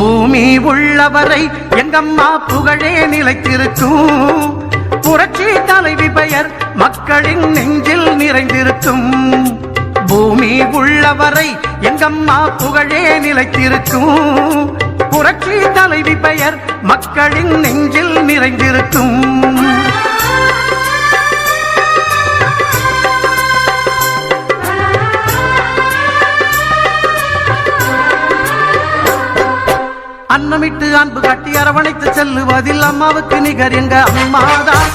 பூமி உள்ளவரை எங்கம்மா புகழே நிலைத்திருக்கும். புரட்சி தலைவி பெயர் மக்களின் நெஞ்சில் நிறைந்திருக்கும். பூமி உள்ளவரை எங்கம்மா புகழே நிலைத்திருக்கும். புரட்சி தலைவி பெயர் மக்களின் நெஞ்சில் நிறைந்திருக்கும். அன்னமிட்டு அன்பு காட்டி அரவணைத்து செல்லுவதில் அம்மாவுக்கு நிகர் எங்க அம்மாதான்.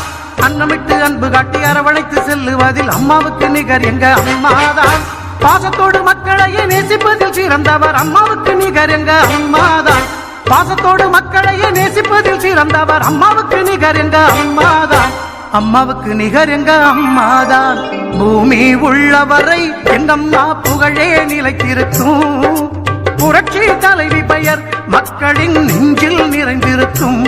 அன்னமிட்டு அன்பு காட்டி அரவணைத்து செல்லுவதில் அம்மாவுக்கு நிகர் எங்க அம்மாதான். பாசத்தோடு மக்களையே நேசிப்பதில் சிறந்தவர் அம்மாவுக்கு நிகர் எங்க அம்மாதான். பாசத்தோடு மக்களையே நேசிப்பதில் சிறந்தவர் அம்மாவுக்கு நிகர் எங்க அம்மாதான். அம்மாவுக்கு நிகர் எங்க அம்மாதான். பூமி உள்ளவரை எங்கம்மா புகழே நிலைத்திருக்கும். புரட்சி தலைவி பெயர் மக்களின் நெஞ்சில் நிறைந்திருக்கும்.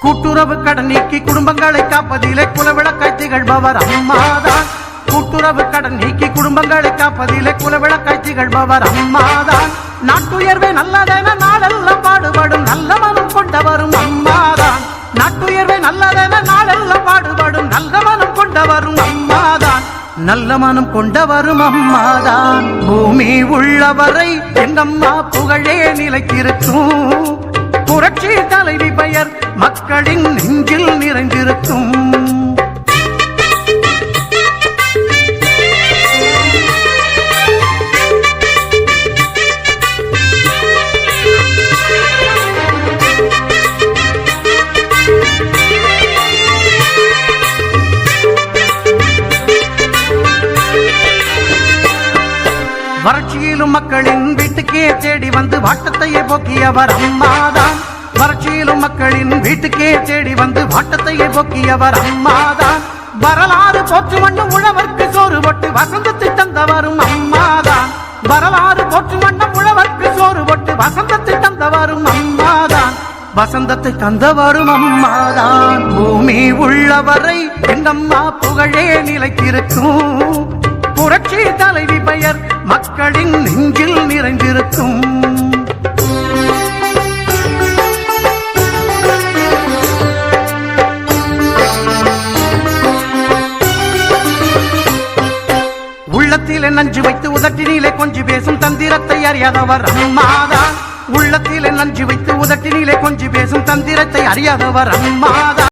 கூட்டுறவு கடன் நீக்கி குடும்பங்களை காப்பதிலே குலவிளக்காய் திகழ்பவர் அம்மாதான். கூட்டுறவு கடன் நீக்கி குடும்பங்களை காப்பதிலே குலவிளக்காய் திகழ்பவர் அம்மாதான். நாட்டுயர்வே நல்லதென நாளெல்லாம் பாடுபடும் நல்ல மனம் கொண்டவரும் அம்மாதான். நாட்டுயர்வே நல்லதென நாளெல்லாம் பாடுபடும் நல்ல மனம் கொண்டவரும் அம்மாதான். நல்ல மனம் கொண்டவரும் அம்மாதான். பூமி உள்ளவரை எங்கம்மா புகழே நிலைத்திருக்கும். புரட்சி தலைவி பெயர் மக்களின் நெஞ்சில் நிறைந்திருக்கும். வறட்சியிலும் மக்களின் வீட்டுக்கே தேடி வந்து வாட்டத்தையே போக்கியவர் அம்மாதான். வறட்சியிலும் மக்களின் வீட்டுக்கே தேடி வந்து வாட்டத்தையே போக்கியவர் அம்மாதான். வரலாறு போற்று வண்ணம் உழவர்க்கு சோறு போட்டு வசந்தத்தை தந்தவரும் அம்மாதான். வரலாறு போற்று வண்ணம் உழவர்க்கு சோறு போட்டு வசந்தத்தை தந்தவரும் அம்மாதான். வசந்தத்தை தந்தவரும் அம்மாதான். பூமி உள்ளவரை எங்கம்மா புகழே நிலைத்திருக்கும். புரட்சி தலைவி பெயர் மக்களின் நெஞ்சில் நிறைந்திருக்கும். உள்ளத்திலே நஞ்சு வைத்து உதட்டினிலே கொஞ்சி பேசும் தந்திரத்தை அறியாதவர் அம்மாதான். உள்ளத்திலே நஞ்சு வைத்து உதட்டினிலே கொஞ்சி பேசும் தந்திரத்தை அறியாதவர் அம்மாதான்.